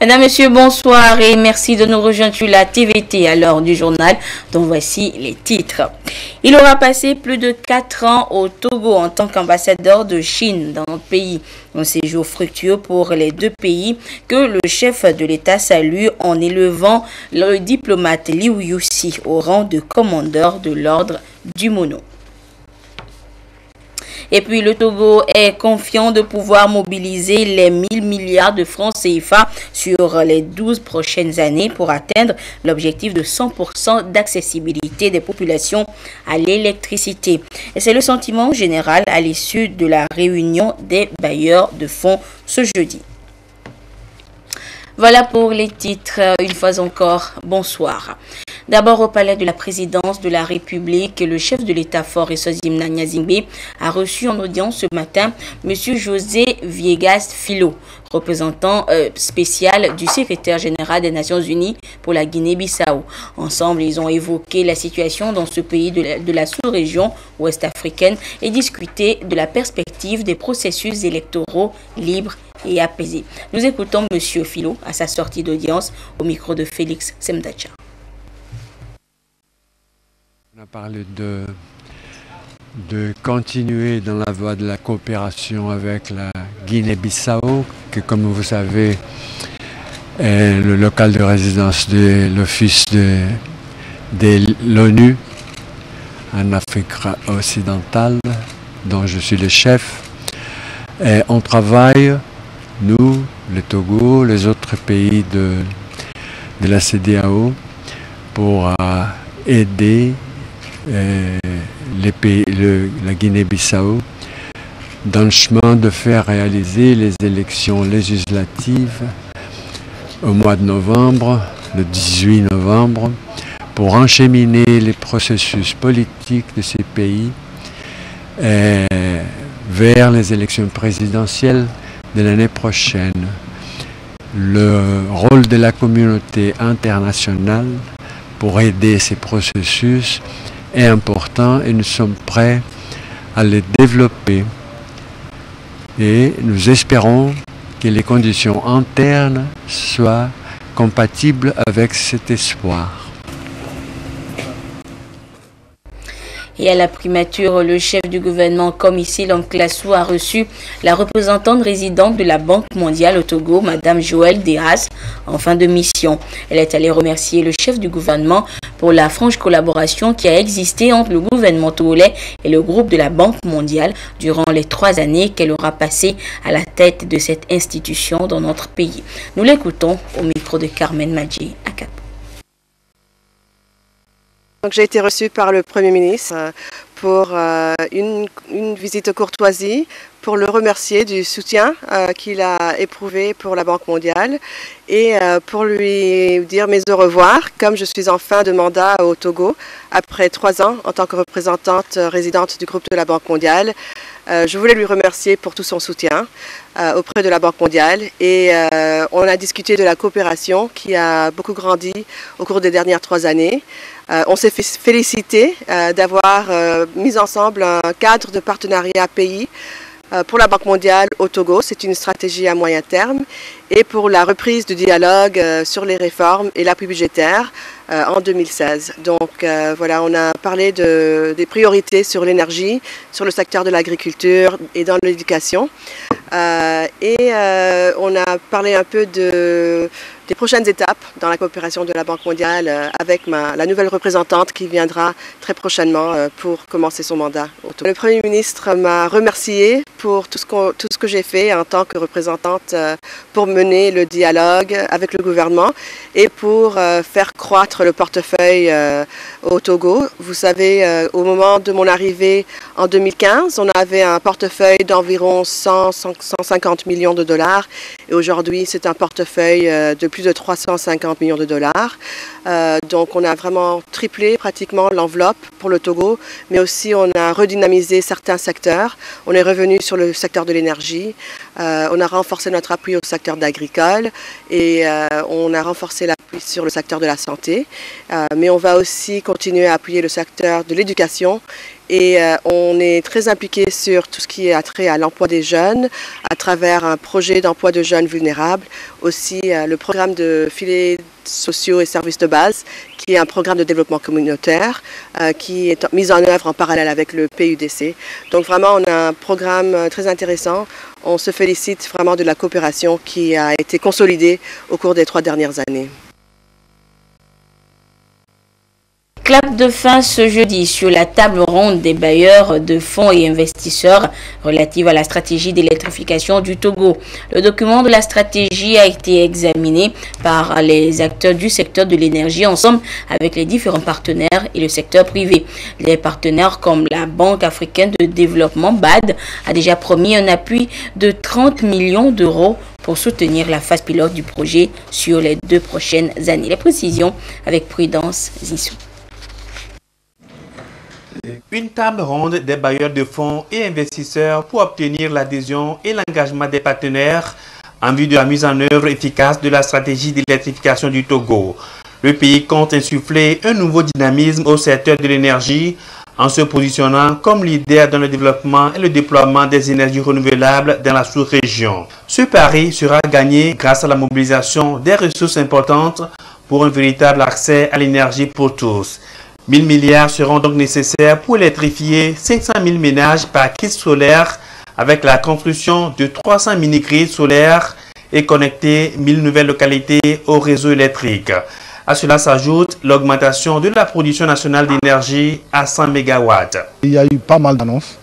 Mesdames, Messieurs, bonsoir et merci de nous rejoindre sur la TVT à l'heure du journal, dont voici les titres. Il aura passé plus de 4 ans au Togo en tant qu'ambassadeur de Chine dans notre pays. Un séjour fructueux pour les deux pays que le chef de l'État salue en élevant le diplomate Liu Yuxi au rang de commandeur de l'ordre du Mono. Et puis le Togo est confiant de pouvoir mobiliser les 1000 milliards de francs CFA sur les 12 prochaines années pour atteindre l'objectif de 100% d'accessibilité des populations à l'électricité. Et c'est le sentiment général à l'issue de la réunion des bailleurs de fonds ce jeudi. Voilà pour les titres. Une fois encore, bonsoir. D'abord au palais de la présidence de la République, le chef de l'État fort Eswazim Nanyazingbe a reçu en audience ce matin M. José Viegas Filo, représentant spécial du secrétaire général des Nations Unies pour la Guinée-Bissau. Ensemble, ils ont évoqué la situation dans ce pays de la sous-région ouest-africaine et discuté de la perspective des processus électoraux libres et apaisés. Nous écoutons M. Filo à sa sortie d'audience au micro de Félix Semdacha. On a parlé de continuer dans la voie de la coopération avec la Guinée-Bissau, qui, comme vous savez, est le local de résidence de l'Office de l'ONU en Afrique occidentale, dont je suis le chef. Et on travaille, nous, le Togo, les autres pays de la CEDEAO, pour aider la Guinée-Bissau dans le chemin de faire réaliser les élections législatives au mois de novembre, le 18 novembre, pour encheminer les processus politiques de ces pays vers les élections présidentielles de l'année prochaine. Le rôle de la communauté internationale pour aider ces processus est important et nous sommes prêts à les développer. Et nous espérons que les conditions internes soient compatibles avec cet espoir. Et à la primature, le chef du gouvernement, comme ici, l'homme Classou, a reçu la représentante résidente de la Banque mondiale au Togo, Mme Joëlle Deras, en fin de mission. Elle est allée remercier le chef du gouvernement pour la franche collaboration qui a existé entre le gouvernement togolais et le groupe de la Banque mondiale durant les 3 années qu'elle aura passé à la tête de cette institution dans notre pays. Nous l'écoutons au micro de Carmen Madji Akap. J'ai été reçue par le Premier ministre pour une visite courtoisie, pour le remercier du soutien qu'il a éprouvé pour la Banque mondiale et pour lui dire mes au revoir, comme je suis en fin de mandat au Togo, après 3 ans en tant que représentante résidente du groupe de la Banque mondiale. Je voulais lui remercier pour tout son soutien auprès de la Banque mondiale et on a discuté de la coopération qui a beaucoup grandi au cours des dernières 3 années. On s'est félicité d'avoir mis ensemble un cadre de partenariat pays pour la Banque mondiale au Togo. C'est une stratégie à moyen terme et pour la reprise du dialogue sur les réformes et l'appui budgétaire en 2016. Donc voilà, on a parlé des priorités sur l'énergie, sur le secteur de l'agriculture et dans l'éducation. On a parlé un peu des prochaines étapes dans la coopération de la Banque mondiale avec la nouvelle représentante qui viendra très prochainement pour commencer son mandat. Le Premier ministre m'a remercié pour tout ce que j'ai fait en tant que représentante pour mener le dialogue avec le gouvernement et pour faire croître le portefeuille au Togo. Vous savez, au moment de mon arrivée en 2015, on avait un portefeuille d'environ 150 millions de dollars et aujourd'hui c'est un portefeuille de plus de 350 millions de dollars. Donc on a vraiment triplé pratiquement l'enveloppe pour le Togo, mais aussi on a redynamisé certains secteurs. On est revenu sur le secteur de l'énergie, on a renforcé notre appui au secteur agricole et on a renforcé l'appui sur le secteur de la santé. Mais on va aussi continuer à appuyer le secteur de l'éducation et on est très impliqué sur tout ce qui est attrait à l'emploi des jeunes à travers un projet d'emploi de jeunes vulnérables, aussi le programme de filets sociaux et services de base, qui est un programme de développement communautaire qui est mis en œuvre en parallèle avec le PUDC. Donc vraiment, on a un programme très intéressant. On se félicite vraiment de la coopération qui a été consolidée au cours des 3 dernières années. Clap de fin ce jeudi sur la table ronde des bailleurs de fonds et investisseurs relative à la stratégie d'électrification du Togo. Le document de la stratégie a été examiné par les acteurs du secteur de l'énergie ensemble avec les différents partenaires et le secteur privé. Les partenaires comme la Banque africaine de développement BAD a déjà promis un appui de 30 millions d'euros pour soutenir la phase pilote du projet sur les 2 prochaines années. Les précisions avec Prudence Zissou. Une table ronde des bailleurs de fonds et investisseurs pour obtenir l'adhésion et l'engagement des partenaires en vue de la mise en œuvre efficace de la stratégie d'électrification du Togo. Le pays compte insuffler un nouveau dynamisme au secteur de l'énergie en se positionnant comme leader dans le développement et le déploiement des énergies renouvelables dans la sous-région. Ce pari sera gagné grâce à la mobilisation des ressources importantes pour un véritable accès à l'énergie pour tous. 1000 milliards seront donc nécessaires pour électrifier 500 000 ménages par kit solaire avec la construction de 300 mini-grids solaires et connecter 1000 nouvelles localités au réseau électrique. À cela s'ajoute l'augmentation de la production nationale d'énergie à 100 MW. Il y a eu pas mal d'annonces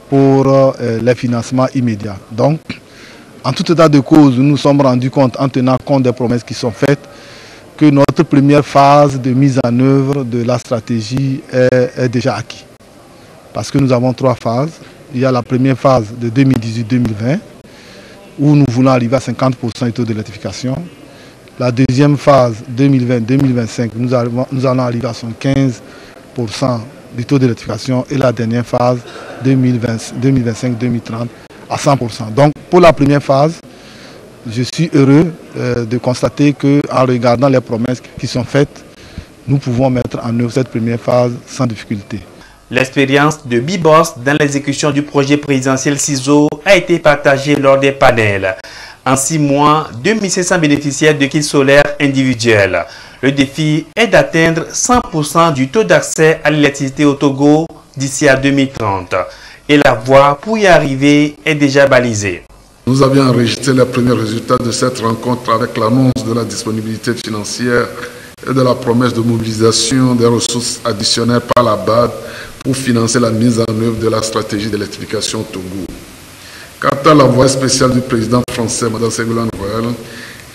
pour les financements immédiats. Donc, en tout état de cause, nous nous sommes rendus compte, en tenant compte des promesses qui sont faites, que notre première phase de mise en œuvre de la stratégie est déjà acquise. Parce que nous avons 3 phases. Il y a la première phase de 2018-2020, où nous voulons arriver à 50% du taux d'électrification. La deuxième phase, 2020-2025, nous allons arriver à 75% du taux d'électrification. Et la dernière phase, 2025-2030, à 100%. Donc, pour la première phase, je suis heureux de constater qu'en regardant les promesses qui sont faites, nous pouvons mettre en œuvre cette première phase sans difficulté. L'expérience de Bibos dans l'exécution du projet présidentiel CISO a été partagée lors des panels. En 6 mois, 2500 bénéficiaires de kits solaires individuels. Le défi est d'atteindre 100% du taux d'accès à l'électricité au Togo d'ici à 2030. Et la voie pour y arriver est déjà balisée. Nous avions enregistré les premiers résultats de cette rencontre avec l'annonce de la disponibilité financière et de la promesse de mobilisation des ressources additionnelles par la BAD pour financer la mise en œuvre de la stratégie d'électrification au Togo. Quant à la voix spéciale du président français, Mme Ségolène Royal,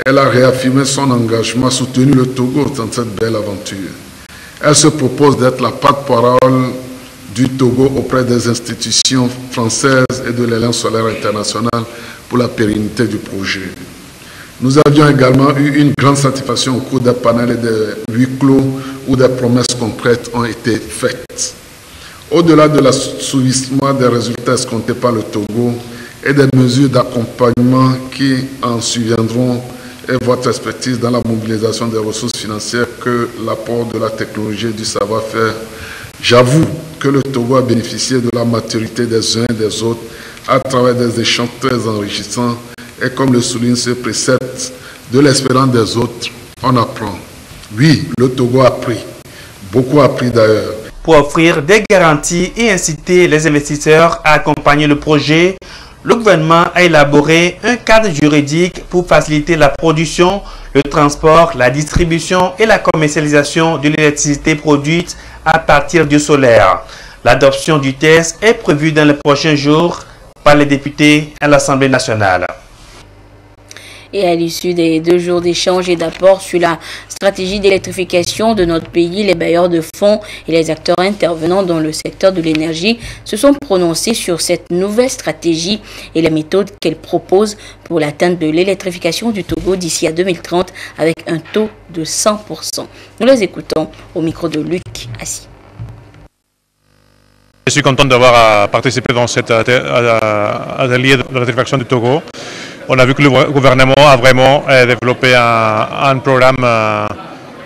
elle a réaffirmé son engagement à soutenir le Togo dans cette belle aventure. Elle se propose d'être la porte-parole du Togo auprès des institutions françaises et de l'Alliance solaire internationale pour la pérennité du projet. Nous avions également eu une grande satisfaction au cours des panels et des huis clos où des promesses concrètes ont été faites. Au-delà de l'assouvissement des résultats escomptés par le Togo et des mesures d'accompagnement qui en suiviendront et votre expertise dans la mobilisation des ressources financières que l'apport de la technologie et du savoir-faire, j'avoue que le Togo a bénéficié de la maturité des uns et des autres à travers des échanges très enrichissants et comme le souligne ce précepte, de l'expérience des autres, on apprend. Oui, le Togo a appris, beaucoup appris d'ailleurs. Pour offrir des garanties et inciter les investisseurs à accompagner le projet, le gouvernement a élaboré un cadre juridique pour faciliter la production, le transport, la distribution et la commercialisation de l'électricité produite à partir du solaire. L'adoption du texte est prévue dans les prochains jours par les députés à l'Assemblée nationale. Et à l'issue des 2 jours d'échanges et d'apports sur la stratégie d'électrification de notre pays, les bailleurs de fonds et les acteurs intervenants dans le secteur de l'énergie se sont prononcés sur cette nouvelle stratégie et les méthodes qu'elle propose pour l'atteinte de l'électrification du Togo d'ici à 2030 avec un taux de 100%. Nous les écoutons au micro de Luc Assis. Je suis content d'avoir participé dans cet atelier de l'électrification du Togo. On a vu que le gouvernement a vraiment développé un programme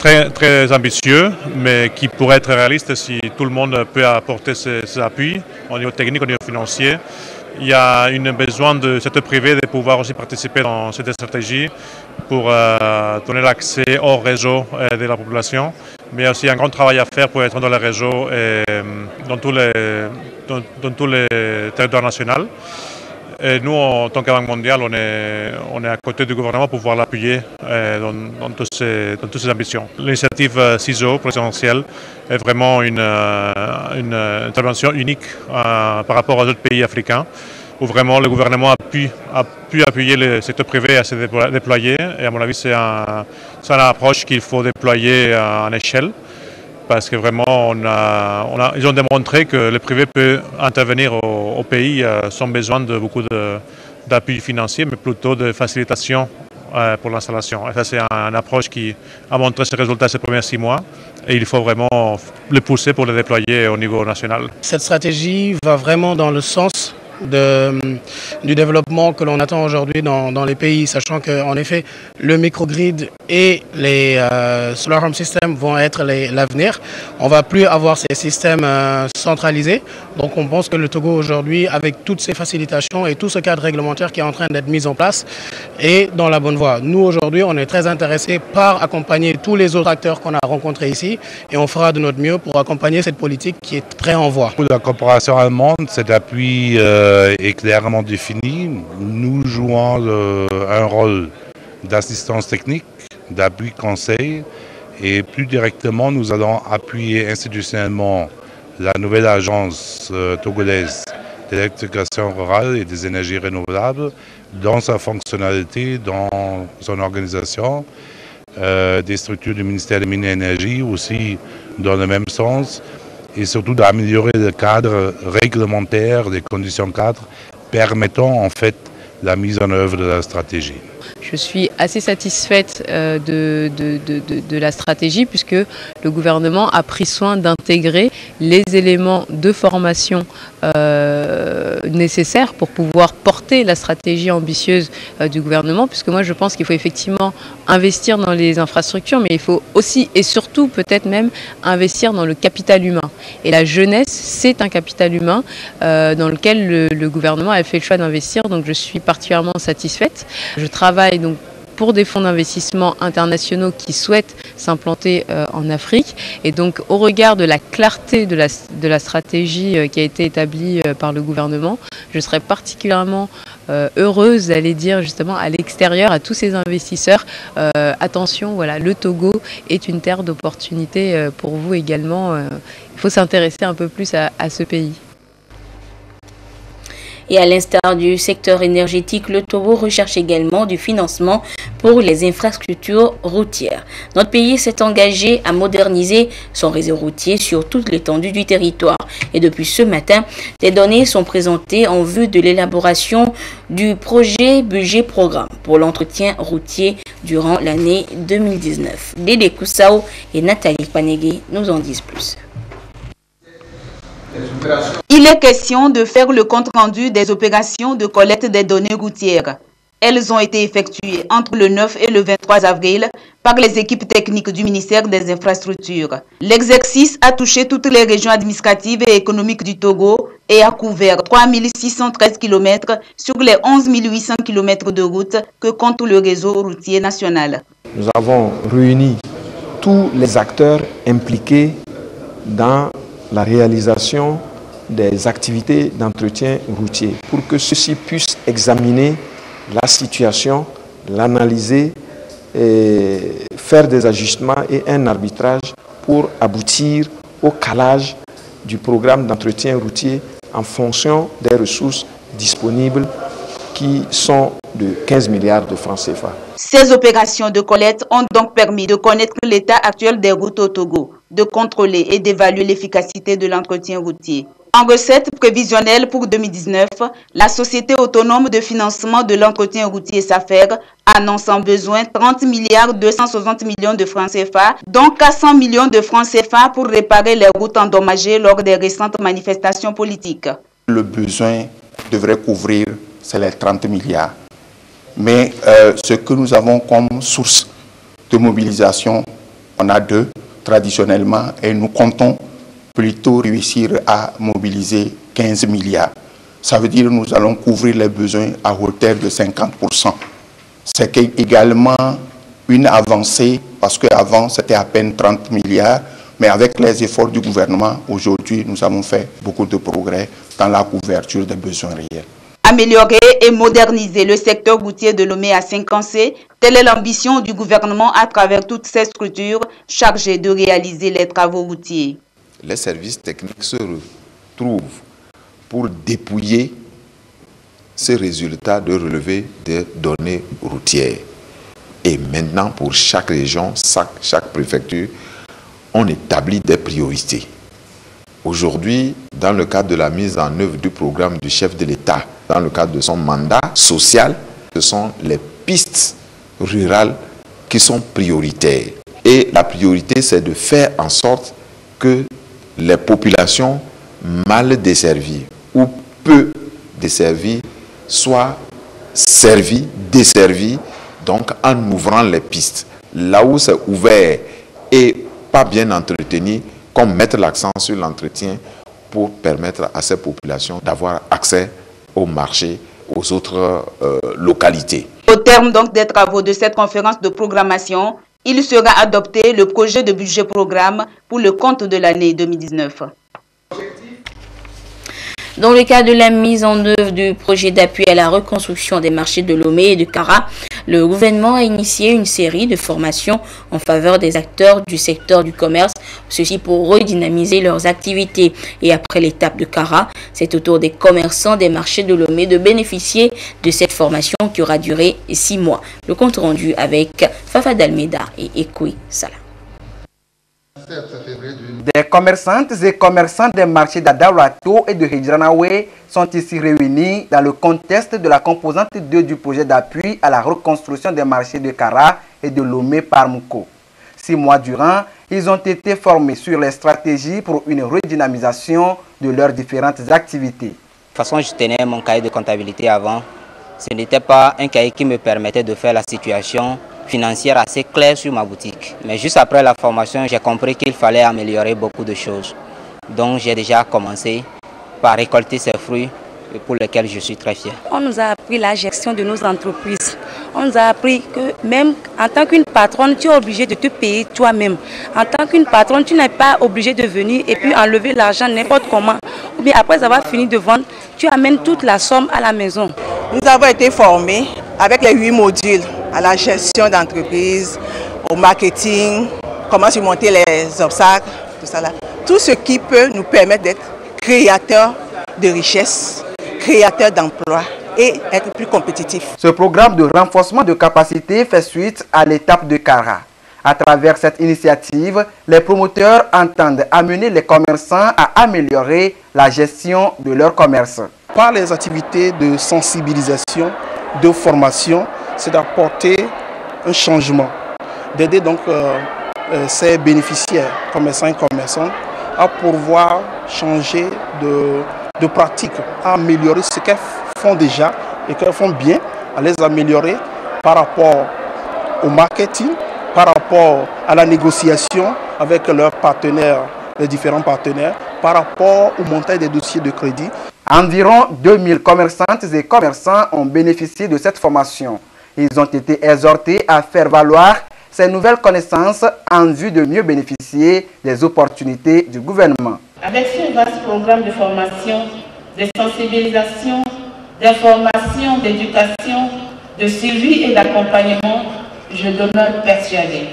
très, très ambitieux, mais qui pourrait être réaliste si tout le monde peut apporter ses appuis au niveau technique, au niveau financier. Il y a un besoin du secteur privé de pouvoir aussi participer dans cette stratégie pour donner l'accès au réseau de la population. Mais il y a aussi un grand travail à faire pour être dans le réseau et dans tous les territoires nationaux. Et nous, en tant que Banque mondiale, on est à côté du gouvernement pour pouvoir l'appuyer dans toutes ces ambitions. L'initiative CISO présidentielle est vraiment une intervention unique par rapport aux autres pays africains, où vraiment le gouvernement a pu appuyer le secteur privé à se déployer. Et à mon avis, c'est une approche qu'il faut déployer en échelle. Parce que vraiment, ils ont démontré que le privé peut intervenir au pays sans besoin de beaucoup d'appui financier, mais plutôt de facilitation pour l'installation. Et ça, c'est une approche qui a montré ses résultats ces premiers 6 mois. Et il faut vraiment le pousser pour le déployer au niveau national. Cette stratégie va vraiment dans le sens du développement que l'on attend aujourd'hui dans les pays, sachant qu'en effet, le microgrid et les solar home systems vont être l'avenir. On ne va plus avoir ces systèmes centralisés. Donc on pense que le Togo aujourd'hui, avec toutes ces facilitations et tout ce cadre réglementaire qui est en train d'être mis en place, est dans la bonne voie. Nous aujourd'hui, on est très intéressés par accompagner tous les autres acteurs qu'on a rencontrés ici et on fera de notre mieux pour accompagner cette politique qui est très en voie. Pour la coopération allemande, cet appui est clairement défini. Nous jouons un rôle d'assistance technique, d'appui conseil et plus directement nous allons appuyer institutionnellement la nouvelle agence togolaise d'électrification rurale et des énergies renouvelables dans sa fonctionnalité, dans son organisation, des structures du ministère des Mines et Énergie aussi dans le même sens, et surtout d'améliorer le cadre réglementaire, les conditions cadres permettant en fait la mise en œuvre de la stratégie. Je suis assez satisfaite de la stratégie puisque le gouvernement a pris soin d'intégrer les éléments de formation nécessaires pour pouvoir porter la stratégie ambitieuse du gouvernement, puisque moi je pense qu'il faut effectivement investir dans les infrastructures, mais il faut aussi et surtout peut-être même investir dans le capital humain. Et la jeunesse, c'est un capital humain dans lequel le gouvernement a fait le choix d'investir, donc je suis particulièrement satisfaite. Je travaille donc pour des fonds d'investissement internationaux qui souhaitent s'implanter en Afrique. Et donc, au regard de la clarté de la stratégie qui a été établie par le gouvernement, je serais particulièrement heureuse d'aller dire justement à l'extérieur, à tous ces investisseurs, attention, voilà, le Togo est une terre d'opportunités pour vous également. Il faut s'intéresser un peu plus à ce pays. Et à l'instar du secteur énergétique, le Togo recherche également du financement pour les infrastructures routières. Notre pays s'est engagé à moderniser son réseau routier sur toute l'étendue du territoire. Et depuis ce matin, des données sont présentées en vue de l'élaboration du projet budget-programme pour l'entretien routier durant l'année 2019. Dédé Koussao et Nathalie Panégé nous en disent plus. Il est question de faire le compte-rendu des opérations de collecte des données routières. Elles ont été effectuées entre le 9 et le 23 avril par les équipes techniques du ministère des Infrastructures. L'exercice a touché toutes les régions administratives et économiques du Togo et a couvert 3613 km sur les 11 800 km de route que compte le réseau routier national. Nous avons réuni tous les acteurs impliqués dans la réalisation des activités d'entretien routier pour que ceux-ci puissent examiner la situation, l'analyser, faire des ajustements et un arbitrage pour aboutir au calage du programme d'entretien routier en fonction des ressources disponibles qui sont de 15 milliards de francs CFA. Ces opérations de collecte ont donc permis de connaître l'état actuel des routes au Togo, de contrôler et d'évaluer l'efficacité de l'entretien routier. En recette prévisionnelle pour 2019, la Société autonome de financement de l'entretien routier SAFER annonce en besoin 30 milliards 260 millions de francs CFA, dont 400 millions de francs CFA pour réparer les routes endommagées lors des récentes manifestations politiques. Le besoin devrait couvrir, c'est les 30 milliards. Mais ce que nous avons comme source de mobilisation on a 2 traditionnellement et nous comptons plutôt réussir à mobiliser 15 milliards. Ça veut dire que nous allons couvrir les besoins à hauteur de 50%. C'est également une avancée parce qu'avant c'était à peine 30 milliards, mais avec les efforts du gouvernement, aujourd'hui nous avons fait beaucoup de progrès dans la couverture des besoins réels. Améliorer et moderniser le secteur routier de Lomé à Cinquancé, telle est l'ambition du gouvernement à travers toutes ces structures chargées de réaliser les travaux routiers. Les services techniques se retrouvent pour dépouiller ces résultats de relevé des données routières. Et maintenant, pour chaque région, chaque préfecture, on établit des priorités. Aujourd'hui, dans le cadre de la mise en œuvre du programme du chef de l'État, dans le cadre de son mandat social, ce sont les pistes rurales qui sont prioritaires. Et la priorité, c'est de faire en sorte que les populations mal desservies ou peu desservies soient servies, desservies, donc en ouvrant les pistes. Là où c'est ouvert et pas bien entretenu, comme mettre l'accent sur l'entretien pour permettre à ces populations d'avoir accès au marché, aux autres localités. Au terme donc des travaux de cette conférence de programmation, il sera adopté le projet de budget programme pour le compte de l'année 2019. Dans le cadre de la mise en œuvre du projet d'appui à la reconstruction des marchés de Lomé et de Kara, le gouvernement a initié une série de formations en faveur des acteurs du secteur du commerce, ceci pour redynamiser leurs activités. Et après l'étape de Kara, c'est au tour des commerçants des marchés de Lomé de bénéficier de cette formation qui aura duré 6 mois. Le compte rendu avec Fafa Dalmeda et Ekoui Salah. Des commerçantes et commerçants des marchés d'Adarato et de Hidjanawe sont ici réunis dans le contexte de la composante 2 du projet d'appui à la reconstruction des marchés de Kara et de Lomé par Mouko. 6 mois durant, ils ont été formés sur les stratégies pour une redynamisation de leurs différentes activités. De toute façon, je tenais mon cahier de comptabilité avant. Ce n'était pas un cahier qui me permettait de faire la situation financière assez claire sur ma boutique. Mais juste après la formation, j'ai compris qu'il fallait améliorer beaucoup de choses. Donc j'ai déjà commencé par récolter ces fruits pour lesquels je suis très fier. On nous a appris la gestion de nos entreprises. On nous a appris que même en tant qu'une patronne, tu es obligé de te payer toi-même. En tant qu'une patronne, tu n'es pas obligé de venir et puis enlever l'argent n'importe comment. Ou bien après avoir fini de vendre, tu amènes toute la somme à la maison. Nous avons été formés avec les 8 modules à la gestion d'entreprise, au marketing, comment surmonter les obstacles, tout ça là. Tout ce qui peut nous permettre d'être créateurs de richesses, créateurs d'emplois et être plus compétitifs. Ce programme de renforcement de capacité fait suite à l'étape de Kara. À travers cette initiative, les promoteurs entendent amener les commerçants à améliorer la gestion de leur commerce. Par les activités de sensibilisation, de formation, c'est d'apporter un changement, d'aider donc ces bénéficiaires, commerçants et commerçantes, à pouvoir changer de pratique, à améliorer ce qu'elles font déjà et qu'elles font bien, à les améliorer par rapport au marketing, par rapport à la négociation avec leurs partenaires, les différents partenaires, par rapport au montage des dossiers de crédit. Environ 2000 commerçantes et commerçants ont bénéficié de cette formation. Ils ont été exhortés à faire valoir ces nouvelles connaissances en vue de mieux bénéficier des opportunités du gouvernement. Avec ce vaste programme de formation, de sensibilisation, d'information, d'éducation, de suivi et d'accompagnement, je demeure persuadé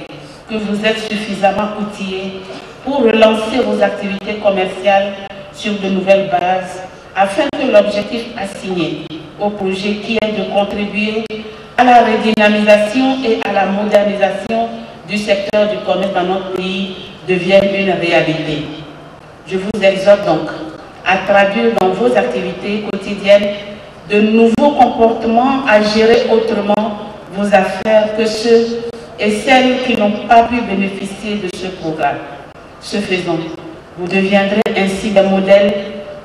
que vous êtes suffisamment outillés pour relancer vos activités commerciales sur de nouvelles bases afin que l'objectif assigné au projet qui est de contribuer à la redynamisation et à la modernisation du secteur du commerce dans notre pays devienne une réalité. Je vous exhorte donc à traduire dans vos activités quotidiennes de nouveaux comportements, à gérer autrement vos affaires que ceux et celles qui n'ont pas pu bénéficier de ce programme. Ce faisant, vous deviendrez ainsi des modèles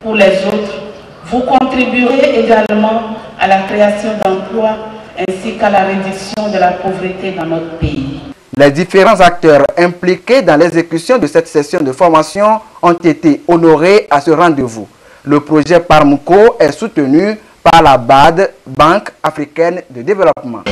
pour les autres. Vous contribuerez également à la création d'emplois ainsi qu'à la réduction de la pauvreté dans notre pays. Les différents acteurs impliqués dans l'exécution de cette session de formation ont été honorés à ce rendez-vous. Le projet Parmuco est soutenu par la BAD, Banque africaine de développement.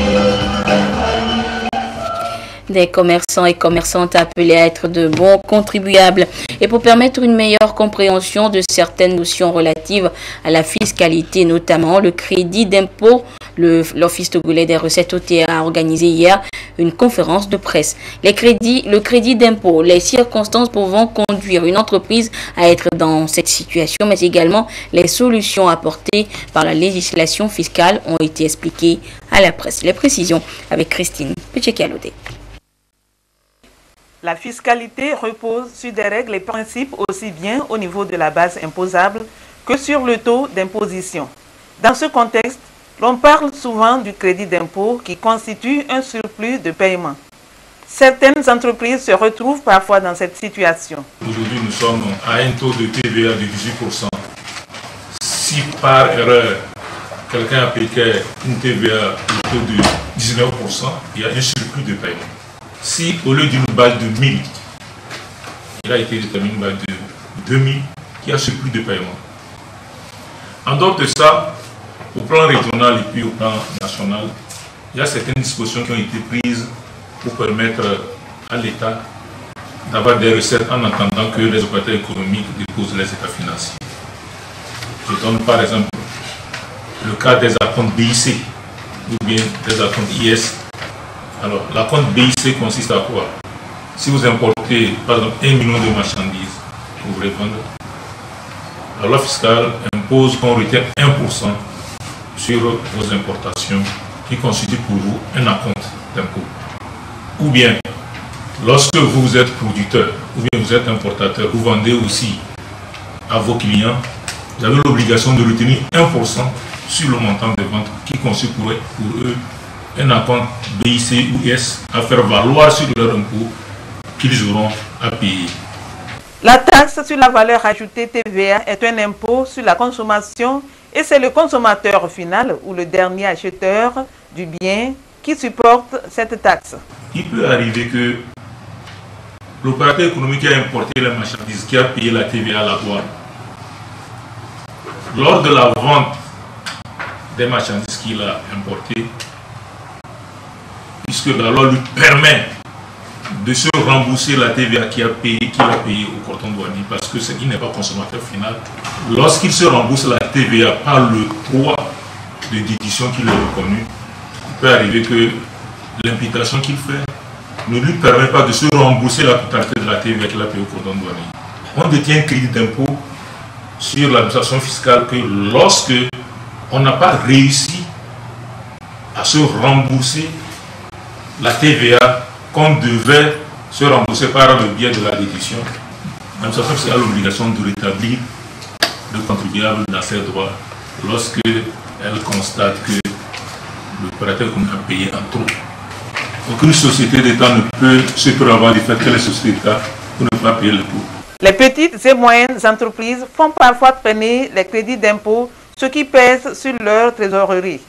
Des commerçants et commerçantes appelés à être de bons contribuables et pour permettre une meilleure compréhension de certaines notions relatives à la fiscalité, notamment le crédit d'impôt. L'Office togolais des recettes OTA a organisé hier une conférence de presse. Le crédit d'impôt, les circonstances pouvant conduire une entreprise à être dans cette situation, mais également les solutions apportées par la législation fiscale ont été expliquées à la presse. Les précisions avec Christine Pechekialodé. La fiscalité repose sur des règles et principes aussi bien au niveau de la base imposable que sur le taux d'imposition. Dans ce contexte, l'on parle souvent du crédit d'impôt qui constitue un surplus de paiement. Certaines entreprises se retrouvent parfois dans cette situation. Aujourd'hui, nous sommes à un taux de TVA de 18%. Si par erreur, quelqu'un appliquait une TVA au taux de 19%, il y a un surplus de paiement. Si au lieu d'une base de 1000, il a été déterminé une base de 2000, il y a surplus de paiement. En dehors de ça, au plan régional et puis au plan national, il y a certaines dispositions qui ont été prises pour permettre à l'État d'avoir des recettes en attendant que les opérateurs économiques déposent les états financiers. Je donne par exemple le cas des acomptes BIC ou bien des acomptes IS. Alors, la compte BIC consiste à quoi? Si vous importez, par exemple, 1 million de marchandises que vous voulez vendre, la loi fiscale impose qu'on retire 1% sur vos importations qui constitue pour vous un acompte d'impôt. Ou bien, lorsque vous êtes producteur ou bien vous êtes importateur, vous vendez aussi à vos clients, vous avez l'obligation de retenir 1% sur le montant des ventes qui constitue pour eux un acompte BIC ou IS à faire valoir sur leur impôt qu'ils auront à payer. La taxe sur la valeur ajoutée TVA est un impôt sur la consommation et c'est le consommateur final ou le dernier acheteur du bien qui supporte cette taxe. Il peut arriver que l'opérateur économique qui a importé les marchandises, qui a payé la TVA à la douane, lors de la vente des marchandises qu'il a importées, puisque la loi lui permet de se rembourser la TVA qu'il a payé au cordon douanier, parce qu'il n'est pas consommateur final. Lorsqu'il se rembourse la TVA par le droit de déduction qu'il a reconnu, il peut arriver que l'imputation qu'il fait ne lui permet pas de se rembourser la totalité de la TVA qu'il a payée au cordon douanier. On détient un crédit d'impôt sur l'administration fiscale que lorsque on n'a pas réussi à se rembourser la TVA qu'on devait se rembourser par le biais de la déduction, l'administration fiscale a l'obligation de rétablir le contribuable dans ses droits lorsque elle constate que l'opérateur qu'on a payé en trop. Aucune société d'État ne peut se prévaloir du fait que les sociétés d'État pour ne pas payer l'impôt. Les petites et moyennes entreprises font parfois traîner les crédits d'impôt, ce qui pèse sur leur trésorerie.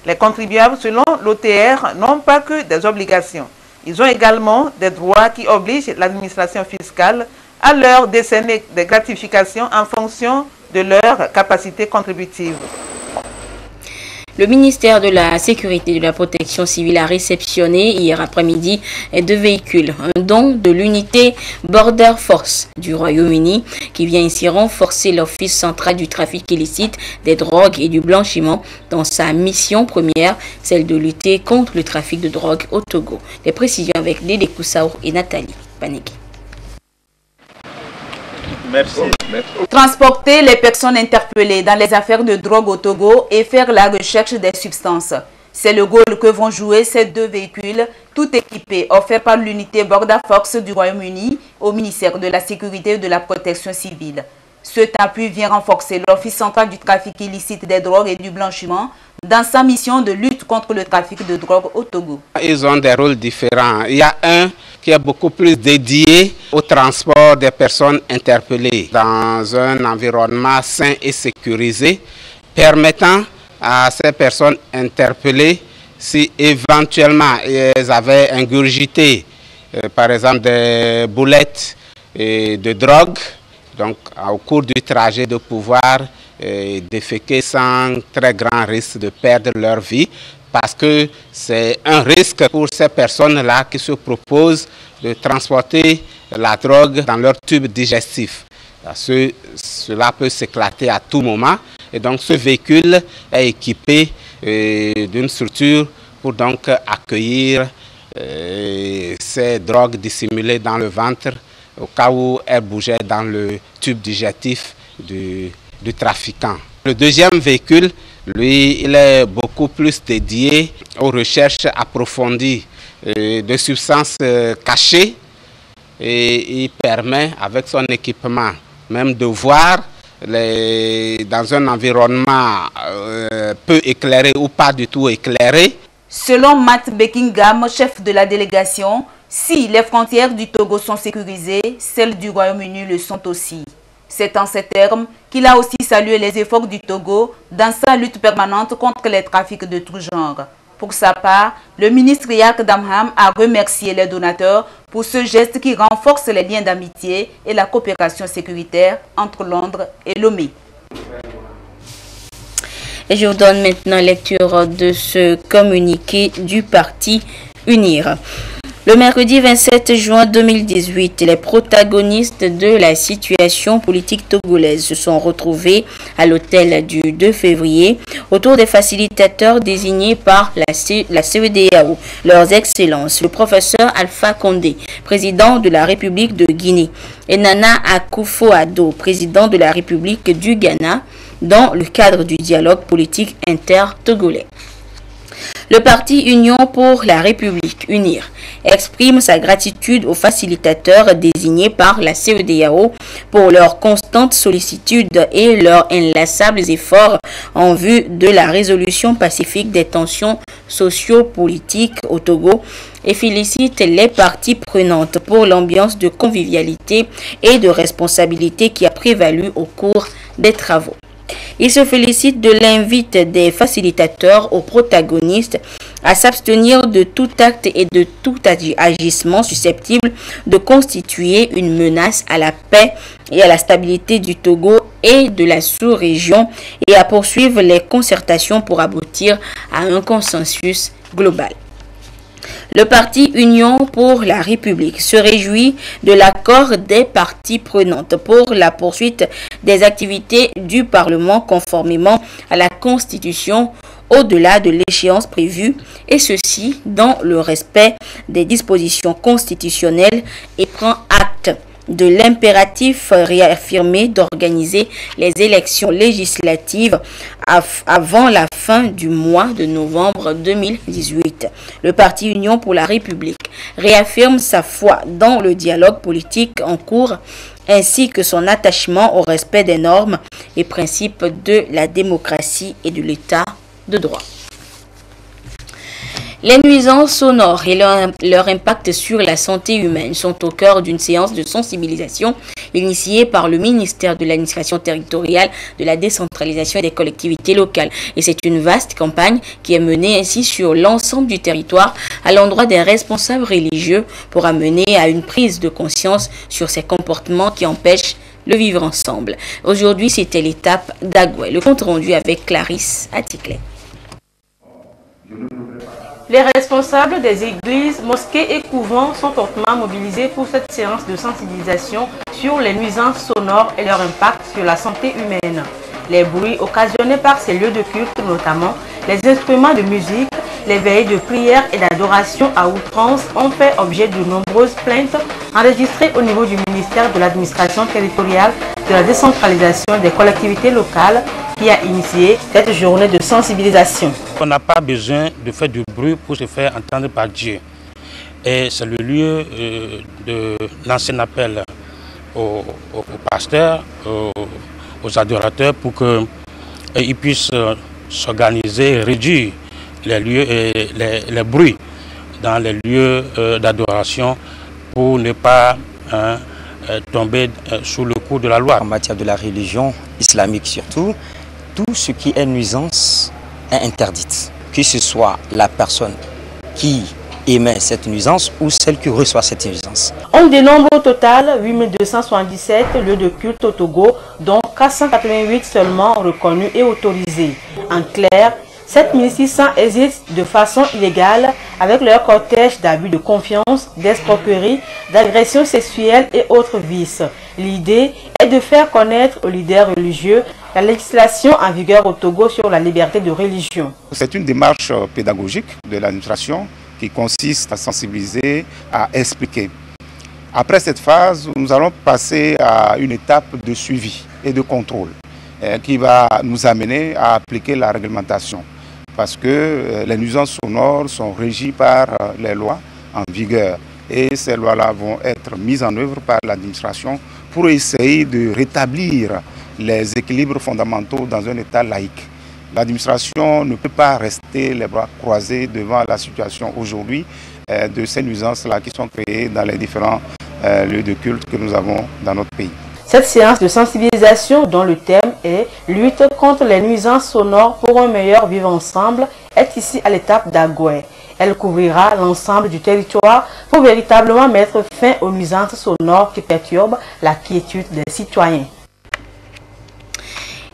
Les contribuables, selon l'OTR, n'ont pas que des obligations. Ils ont également des droits qui obligent l'administration fiscale à leur décerner des gratifications en fonction de leur capacité contributive. Le ministère de la Sécurité et de la Protection civile a réceptionné hier après-midi 2 véhicules, un don de l'unité Border Force du Royaume-Uni qui vient ici renforcer l'Office central du trafic illicite des drogues et du blanchiment dans sa mission première, celle de lutter contre le trafic de drogue au Togo. Les précisions avec Dédé Koussaour et Nathalie Panegui. Merci. Transporter les personnes interpellées dans les affaires de drogue au Togo et faire la recherche des substances. C'est le rôle que vont jouer ces 2 véhicules, tout équipés, offerts par l'unité Border Force du Royaume-Uni au ministère de la Sécurité et de la Protection civile. Cet appui vient renforcer l'Office central du trafic illicite des drogues et du blanchiment dans sa mission de lutte contre le trafic de drogue au Togo. Ils ont des rôles différents. Il y a un qui est beaucoup plus dédié au transport des personnes interpellées dans un environnement sain et sécurisé, permettant à ces personnes interpellées, si éventuellement elles avaient ingurgité par exemple des boulettes de drogue, donc au cours du trajet de pouvoir déféquer sans très grand risque de perdre leur vie, parce que c'est un risque pour ces personnes-là qui se proposent de transporter la drogue dans leur tube digestif. Cela peut s'éclater à tout moment et donc ce véhicule est équipé d'une structure pour donc accueillir ces drogues dissimulées dans le ventre au cas où elles bougeaient dans le tube digestif du trafiquant. Le deuxième véhicule, lui, il est beaucoup plus dédié aux recherches approfondies de substances cachées et il permet avec son équipement même de voir dans un environnement peu éclairé ou pas du tout éclairé. Selon Matt Beckingham, chef de la délégation, si les frontières du Togo sont sécurisées, celles du Royaume-Uni le sont aussi. C'est en ces termes qu'il a aussi salué les efforts du Togo dans sa lutte permanente contre les trafics de tout genre. Pour sa part, le ministre Yak Damham a remercié les donateurs pour ce geste qui renforce les liens d'amitié et la coopération sécuritaire entre Londres et Lomé. Et je vous donne maintenant lecture de ce communiqué du parti UNIR. Le mercredi 27 juin 2018, les protagonistes de la situation politique togolaise se sont retrouvés à l'hôtel du 2 février autour des facilitateurs désignés par la CEDEAO, leurs excellences, le professeur Alpha Condé, président de la République de Guinée, et Nana Akufo-Addo, président de la République du Ghana, dans le cadre du dialogue politique inter-togolais. Le parti Union pour la République, UNIR, exprime sa gratitude aux facilitateurs désignés par la CEDEAO pour leur constante sollicitude et leurs inlassables efforts en vue de la résolution pacifique des tensions socio-politiques au Togo et félicite les parties prenantes pour l'ambiance de convivialité et de responsabilité qui a prévalu au cours des travaux. Il se félicite de l'invite des facilitateurs aux protagonistes à s'abstenir de tout acte et de tout agissement susceptible de constituer une menace à la paix et à la stabilité du Togo et de la sous-région et à poursuivre les concertations pour aboutir à un consensus global. Le parti Union pour la République se réjouit de l'accord des parties prenantes pour la poursuite des activités du Parlement conformément à la Constitution au-delà de l'échéance prévue, et ceci dans le respect des dispositions constitutionnelles, et prend acte de l'impératif réaffirmé d'organiser les élections législatives avant la fin du mois de novembre 2018. Le parti Union pour la République réaffirme sa foi dans le dialogue politique en cours ainsi que son attachement au respect des normes et principes de la démocratie et de l'État de droit. Les nuisances sonores et leur impact sur la santé humaine sont au cœur d'une séance de sensibilisation initiée par le ministère de l'administration territoriale, de la décentralisation et des collectivités locales. Et c'est une vaste campagne qui est menée ainsi sur l'ensemble du territoire à l'endroit des responsables religieux pour amener à une prise de conscience sur ces comportements qui empêchent le vivre ensemble. Aujourd'hui, c'était l'étape d'Agoué. Le compte rendu avec Clarisse Aticlet. Les responsables des églises, mosquées et couvents sont hautement mobilisés pour cette séance de sensibilisation sur les nuisances sonores et leur impact sur la santé humaine. Les bruits occasionnés par ces lieux de culte, notamment les instruments de musique, les veillées de prière et d'adoration à outrance, ont fait objet de nombreuses plaintes enregistrées au niveau du ministère de l'administration territoriale, de la décentralisation des collectivités locales, qui a initié cette journée de sensibilisation. On n'a pas besoin de faire du bruit pour se faire entendre par Dieu. Et c'est le lieu de lancer un appel aux pasteurs, aux adorateurs pour qu'ils puissent s'organiser, réduire les lieux et les bruits dans les lieux d'adoration pour ne pas tomber sous le coup de la loi. En matière de la religion islamique surtout, tout ce qui est nuisance est interdite. Que ce soit la personne qui émet cette nuisance ou celle qui reçoit cette nuisance. On dénombre au total 8277 lieux de culte au Togo, dont 488 seulement reconnus et autorisés. En clair, 7600 existent de façon illégale avec leur cortège d'abus de confiance, d'escroquerie, d'agressions sexuelles et autres vices. L'idée est de faire connaître aux leaders religieux la législation en vigueur au Togo sur la liberté de religion. C'est une démarche pédagogique de l'administration qui consiste à sensibiliser, à expliquer. Après cette phase, nous allons passer à une étape de suivi et de contrôle qui va nous amener à appliquer la réglementation. Parce que les nuisances sonores sont régies par les lois en vigueur. Et ces lois-là vont être mises en œuvre par l'administration pour essayer de rétablir les équilibres fondamentaux dans un État laïque. L'administration ne peut pas rester les bras croisés devant la situation aujourd'hui de ces nuisances-là qui sont créées dans les différents lieux de culte que nous avons dans notre pays. Cette séance de sensibilisation, dont le thème est « Lutte contre les nuisances sonores pour un meilleur vivre ensemble », est ici à l'étape d'Agoué. Elle couvrira l'ensemble du territoire pour véritablement mettre fin aux nuisances sonores qui perturbent la quiétude des citoyens.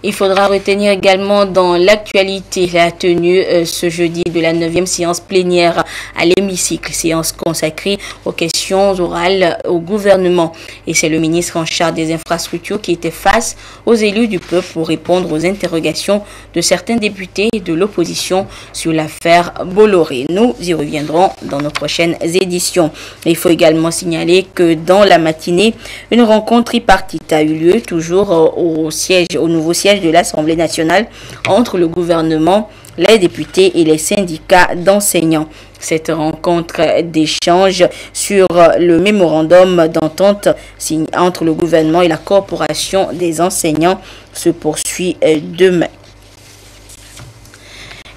Il faudra retenir également dans l'actualité la tenue ce jeudi de la 9e séance plénière à l'hémicycle, séance consacrée aux questions orales au gouvernement. Et c'est le ministre en charge des infrastructures qui était face aux élus du peuple pour répondre aux interrogations de certains députés de l'opposition sur l'affaire Bolloré. Nous y reviendrons dans nos prochaines éditions. Il faut également signaler que dans la matinée, une rencontre tripartite a eu lieu toujours au nouveau siège de l'Assemblée nationale entre le gouvernement, les députés et les syndicats d'enseignants. Cette rencontre d'échange sur le mémorandum d'entente signé entre le gouvernement et la corporation des enseignants se poursuit demain.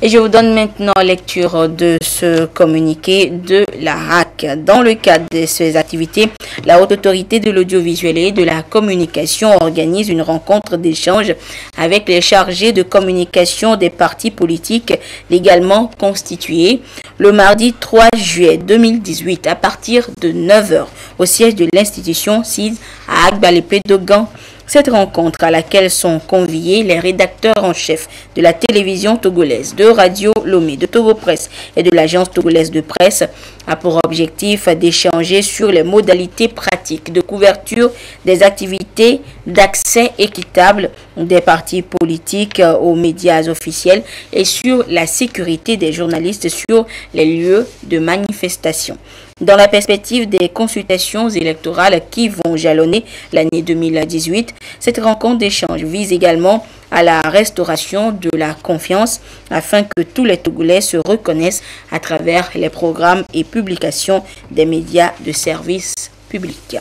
Et je vous donne maintenant lecture de ce communiqué de la RAC. Dans le cadre de ces activités, la Haute Autorité de l'Audiovisuel et de la Communication organise une rencontre d'échange avec les chargés de communication des partis politiques légalement constitués le mardi 3 juillet 2018 à partir de 9h au siège de l'institution CID à Agbalépé-Dogan. Cette rencontre à laquelle sont conviés les rédacteurs en chef de la télévision togolaise, de Radio Lomé, de Togo Presse et de l'agence togolaise de presse a pour objectif d'échanger sur les modalités pratiques de couverture des activités d'accès équitable des partis politiques aux médias officiels et sur la sécurité des journalistes sur les lieux de manifestation. Dans la perspective des consultations électorales qui vont jalonner l'année 2018, cette rencontre d'échange vise également à la restauration de la confiance afin que tous les Togolais se reconnaissent à travers les programmes et publications des médias de service public.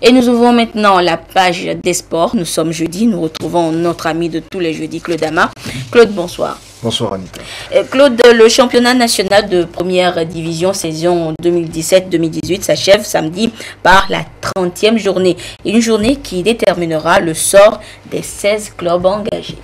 Et nous ouvrons maintenant la page des sports. Nous sommes jeudi, nous retrouvons notre ami de tous les jeudis, Claude Ama. Claude, bonsoir. Bonsoir Anita. Claude, le championnat national de première division saison 2017-2018 s'achève samedi par la 30e journée. Une journée qui déterminera le sort des 16 clubs engagés.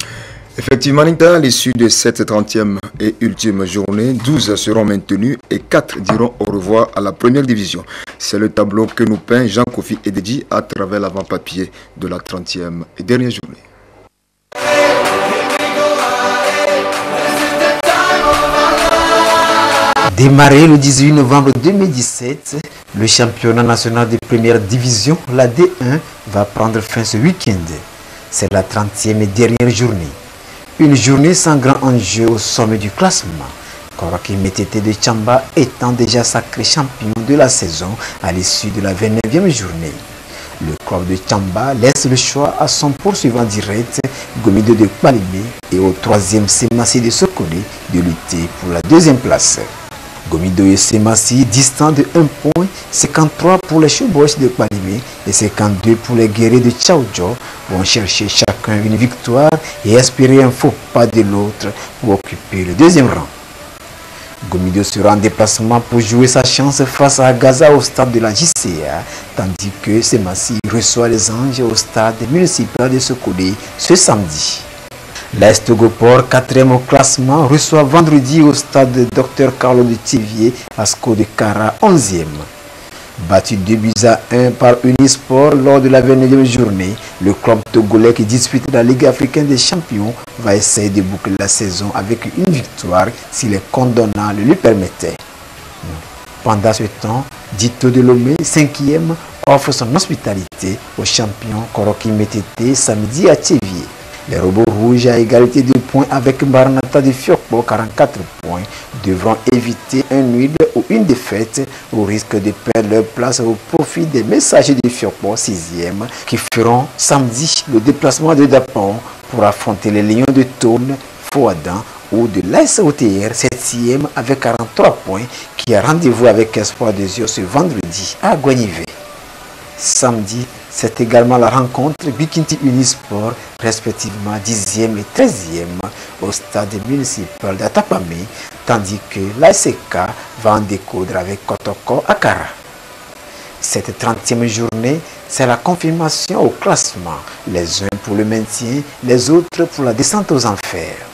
Effectivement, Anita, à l'issue de cette 30e et ultime journée, 12 seront maintenus et 4 diront au revoir à la première division. C'est le tableau que nous peint Jean-Kofi Ededi à travers l'avant-papier de la 30e et dernière journée. Démarré le 18 novembre 2017, le championnat national de première division, la D1, va prendre fin ce week-end. C'est la 30e et dernière journée. Une journée sans grand enjeu au sommet du classement. Koraki Métété de Tchamba étant déjà sacré champion de la saison à l'issue de la 29e journée. Le club de Tchamba laisse le choix à son poursuivant direct, Gomido de Kpalimé, et au 3e Semassi de Sokone de lutter pour la 2e place. Gomido et Semassi distants de 1 point, 53 pour les Chouboches de Kpalimé et 52 pour les guerriers de Tchaoudjo, vont chercher chacun une victoire et espérer un faux pas de l'autre pour occuper le 2e rang. Gomido sera en déplacement pour jouer sa chance face à Gaza au stade de la JCA, tandis que Semassi reçoit les Anges au stade municipal de Sokone ce samedi. L'AS Togoport, 4e au classement, reçoit vendredi au stade Dr Carlo de Thiviers Asco de Kara, 11e. Battu 2-1 par Unisport lors de la 29e journée, le club togolais qui dispute la Ligue africaine des champions va essayer de boucler la saison avec une victoire si les comptes donnants le lui permettaient. Pendant ce temps, Dito de Lomé, 5e, offre son hospitalité aux champions Koroki Metete samedi à Thiviers. Les robots rouges à égalité de points avec Maranatha de Fiokpo, 44 points, devront éviter un nul ou une défaite au risque de perdre leur place au profit des messagers de Fiokpo, 6e, qui feront samedi le déplacement de Dapon pour affronter les Lions de Tône, Fouadan ou de l'AS OTR, 7e avec 43 points, qui a rendez-vous avec Espoir de Zio ce vendredi à Guanivé. Samedi, c'est également la rencontre Bikinti Unisport, respectivement 10e et 13e au stade municipal d'Atapamé, tandis que l'ASK va en découdre avec Kotoko à Kara. Cette 30e journée, c'est la confirmation au classement, les uns pour le maintien, les autres pour la descente aux enfers.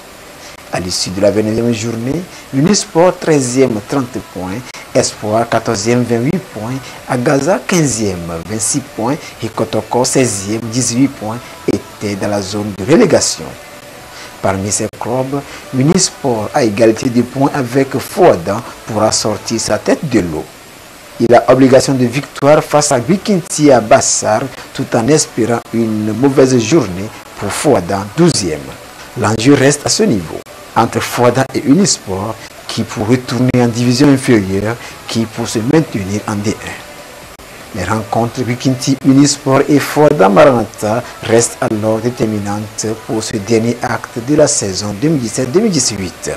À l'issue de la 29e journée, Unisport 13e 30 points, Espoir 14e 28 points, Agaza 15e 26 points et Kotoko 16e 18 points étaient dans la zone de relégation. Parmi ces clubs, Unisport a égalité de points avec Fouadan pour sortir sa tête de l'eau. Il a obligation de victoire face à Bikinti à Bassar tout en espérant une mauvaise journée pour Fouadan 12e. L'enjeu reste à ce niveau, entre Fouadan et Unisport, qui pour retourner en division inférieure, qui pour se maintenir en D1. Les rencontres Bikinti Unisport et Fouadan Maranatha restent alors déterminantes pour ce dernier acte de la saison 2017-2018.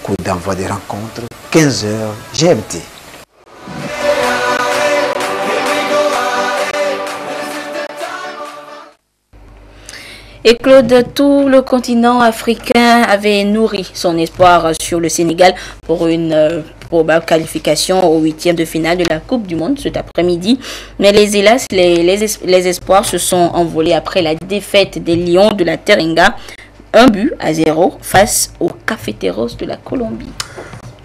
Coup d'envoi des rencontres, 15h GMT. Et Claude, tout le continent africain avait nourri son espoir sur le Sénégal pour une probable qualification au 8e de finale de la Coupe du Monde cet après-midi. Mais hélas, les espoirs se sont envolés après la défaite des Lions de la Teranga, 1-0 face aux Cafeteros de la Colombie.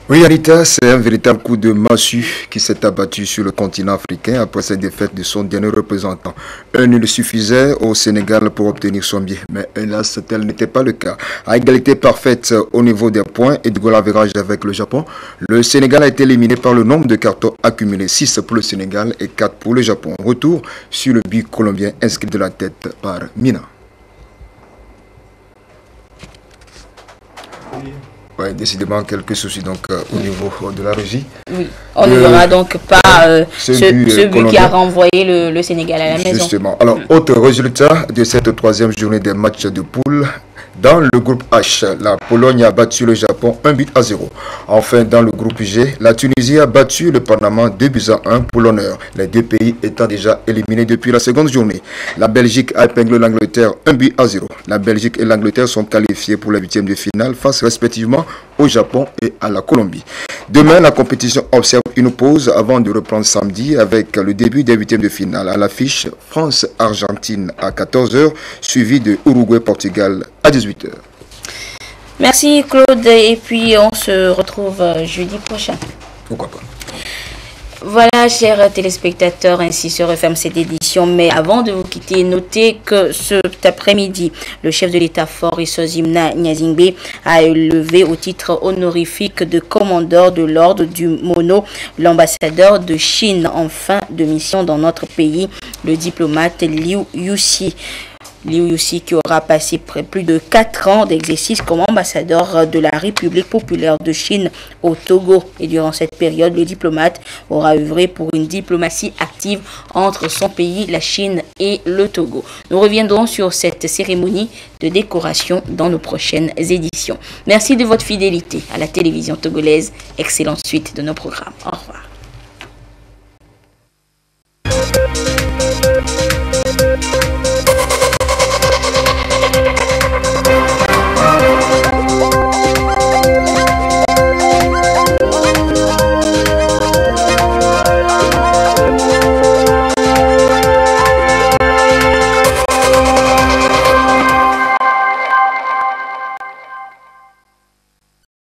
Oui, Anita, c'est un véritable coup de massue qui s'est abattu sur le continent africain après cette défaite de son dernier représentant. Un nul suffisait au Sénégal pour obtenir son billet, mais hélas, tel n'était pas le cas. À égalité parfaite au niveau des points et du goal average avec le Japon, le Sénégal a été éliminé par le nombre de cartons accumulés, 6 pour le Sénégal et 4 pour le Japon. Retour sur le but colombien inscrit de la tête par Mina. Oui, décidément, quelques soucis donc au niveau de la régie. Oui, on ne verra donc pas ce but qui a renvoyé le Sénégal à la maison. Justement. Alors, autre résultat de cette 3e journée des matchs de poule. Dans le groupe H, la Pologne a battu le Japon 1-0. Enfin, dans le groupe G, la Tunisie a battu le Panama 2-1 pour l'honneur, les deux pays étant déjà éliminés depuis la seconde journée. La Belgique a épinglé l'Angleterre 1-0. La Belgique et l'Angleterre sont qualifiés pour la 8e de finale face respectivement au Japon et à la Colombie. Demain, la compétition observe une pause avant de reprendre samedi avec le début des 8e de finale. À l'affiche, France-Argentine à 14h, suivi de Uruguay-Portugal à 18h. Merci Claude, et puis on se retrouve jeudi prochain. Pourquoi pas. Voilà, chers téléspectateurs, ainsi se referme cette édition. Mais avant de vous quitter, notez que cet après-midi, le chef de l'État-fort, Issozimna Nyazingbe, a élevé au titre honorifique de commandeur de l'ordre du Mono l'ambassadeur de Chine en fin de mission dans notre pays, le diplomate Liu Yuxi. Liu Yuxi qui aura passé plus de 4 ans d'exercice comme ambassadeur de la République populaire de Chine au Togo. Et durant cette période, le diplomate aura œuvré pour une diplomatie active entre son pays, la Chine et le Togo. Nous reviendrons sur cette cérémonie de décoration dans nos prochaines éditions. Merci de votre fidélité à la télévision togolaise. Excellente suite de nos programmes. Au revoir.